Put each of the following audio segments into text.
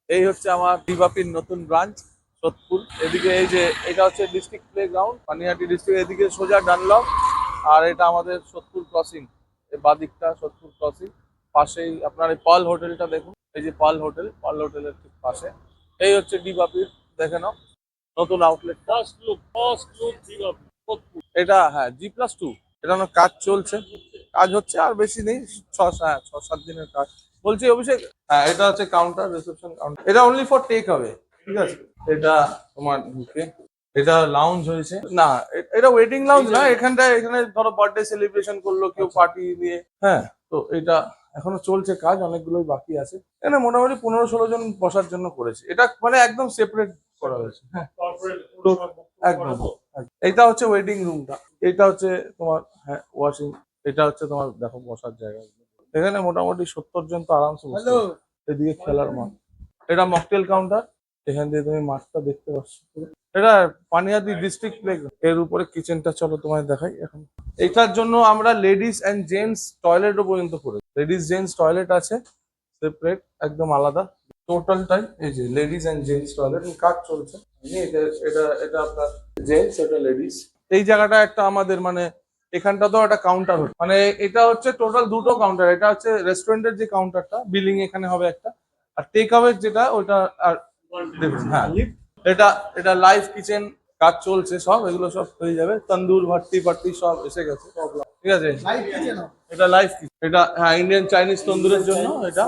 এই হচ্ছে আমার দিবাপির নতুন ব্রাঞ্চ সোদপুর। এদিকে এই যে এটা হচ্ছে district play ground, Panihati district. এদিকে সোজা ডানলপ, আর এটা আমাদের সোদপুর ক্রসিং। এই বাদিকটা সোদপুর ক্রসিং। পাশেই আপনার এই পার্ল হোটেলটা দেখুন, এই যে পার্ল হোটেল, পার্ল হোটেলের ঠিক পাশে। এই হচ্ছে দিবাপির, দেখে নাও নতুন আউটলেট। এটা হ্যাঁ G+2। এটা আমার কাজ চলছে, কাজ হচ্ছে, আর বেশি নেই, 6-7 দিনের কাজ। বলছি অভিষেক, হ্যাঁ এটা হচ্ছে কাউন্টার, রিসেপশন কাউন্টার। এটা অনলি ফর টেক হবে, ঠিক আছে? এটা তোমার ঢুকে, এটা লাউঞ্জ হয়েছে না, এটা ওয়েডিং লাউঞ্জ না। এখানে ধরো বার্থডে সেলিব্রেশন করলো কেউ পার্টি দিয়ে, হ্যাঁ। তো এটা এখনো চলছে কাজ, অনেকগুলোই বাকি আছে। এখানে মোটামুটি 15-16 জন বসার জন্য করেছে। এটা মানে একদম সেপারেট করা হয়েছে, হ্যাঁ একদম। এটা হচ্ছে ওয়েডিং রুমটা, এটা হচ্ছে তোমার হ্যাঁ ওয়াশিং, এটা হচ্ছে তোমার দেখো বসার জায়গা। এখানে মোটামুটি 70 জন তো আরামসে বসতে পারবে। এদিকে খেলার মাঠ, এটা মকটেল কাউন্টার। এখান দিয়ে তুমি মাঠটা দেখতে পাচ্ছ। এটা পানিহাটি ডিস্ট্রিক্ট প্লে। এর উপরে কিচেনটা, চলো তোমায় দেখাই এখন। এটার জন্য আমরা লেডিস এন্ড জেন্টস টয়লেটও পর্যন্ত করেছি। লেডিস জেন্টস টয়লেট আছে সেপারেট, একদম আলাদা। টোটালটাই এই যে লেডিস এন্ড জেন্টস টয়লেট কাজ চলছে। এটা এটা এটা আপনার জেন্টস, এটা লেডিস। এই জায়গাটা একটা আমাদের মানে এখানটা তো একটা কাউন্টার হচ্ছে, মানে এটা হচ্ছে টোটাল দুটো কাউন্টার। এটা হচ্ছে রেস্টুরেন্টের যে কাউন্টারটা, বিলিং এখানে হবে একটা, আর টেক আওয়ে যেটা ওটা। আর দেখুন হ্যাঁ এটা এটা লাইভ কিচেন, কাজ চলছে সব, এগুলো সব হয়ে যাবে। তন্দুর ভাট্টি ফাট্টি সব এসে গেছে, ঠিক আছে? এটা লাইভ কিচেন, এটা হ্যাঁ ইন্ডিয়ান চাইনিজ তন্দুরের জন্য এটা।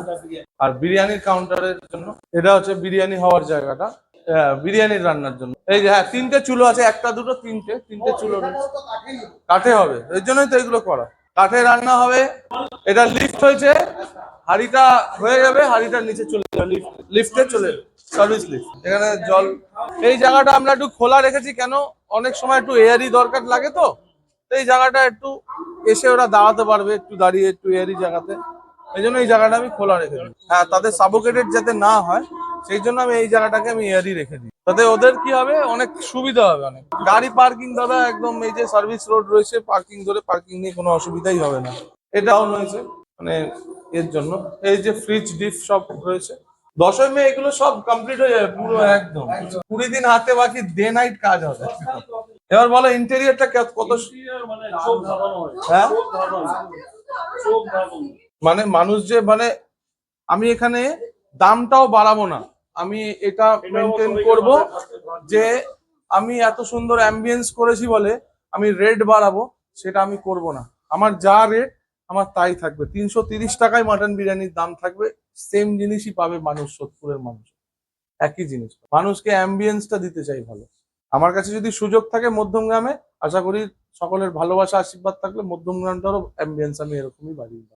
আর বিরিয়ানির কাউন্টারের জন্য এটা হচ্ছে বিরিয়ানি হওয়ার জায়গাটা, হ্যাঁ বিরিয়ানির রান্নার জন্য। এই যে হ্যাঁ 3টে চুলো আছে, একটা দুটো তিনটে চুলো রয়েছে। কাঠে হবে, এর জন্যই তো এগুলো করা, কাঠে রান্না হবে। এটা লিফট হয়েছে, হাঁড়িটা হয়ে যাবে, হাঁড়িটার নিচে চলে যাবে, লিফটে চলে সার্ভিস লিফট। এখানে জল, এই জায়গাটা আমরা একটু খোলা রেখেছি কেন, অনেক সময় একটু এয়ারি দরকার লাগে, তো এই জায়গাটা একটু এসে ওরা দাঁড়াতে পারবে, একটু দাঁড়িয়ে একটু এয়ারি জায়গাতে। এই জন্য এই জায়গাটা আমি খোলা রেখে দিই, হ্যাঁ তাদের সাবোকেটেড যাতে না হয় সেই জন্য আমি এই জায়গাটাকে আমি এয়ারি রেখে দিই। তাতে ওদের কি হবে, অনেক সুবিধা হবে। অনেক গাড়ি পার্কিং দাদা একদম এই যে সার্ভিস রোড রয়েছে, পার্কিং ধরে পার্কিং নিয়ে কোনো অসুবিধাই হবে না। এটাও রয়েছে মানে এর জন্য। এই যে ফ্রিজ ডিপ সব রয়েছে। 10ই মে এগুলো সব কমপ্লিট হয়ে যাবে পুরো একদম। 20 দিন হাতে বাকি, ডে নাইট কাজ হবে। এবার বলো ইন্টেরিয়রটা কত হ্যাঁ মানে মানুষ যে মানে আমি এখানে দামটাও বাড়াবো না, আমি এটা মেনটেন করব যে আমি এত সুন্দর অ্যাম্বিয়েন্স করেছি বলে আমি রেট বাড়াবো, সেটা আমি করব না। আমার যা রেট আমার তাই থাকবে, 330 টাকায় মাটন বিরিয়ানির দাম থাকবে। সেম জিনিসই পাবে মানুষ, সোদপুরের মানুষ একই জিনিস। মানুষকে অ্যাম্বিয়েন্সটা দিতে চাই ভালো। আমার কাছে যদি সুযোগ থাকে মধ্যমগ্রামে, আশা করি সকলের ভালোবাসা আশীর্বাদ থাকলে মধ্যমগ্রামটারও অ্যাম্বিয়েন্স আমি এরকমই বাড়িয়ে দেবো।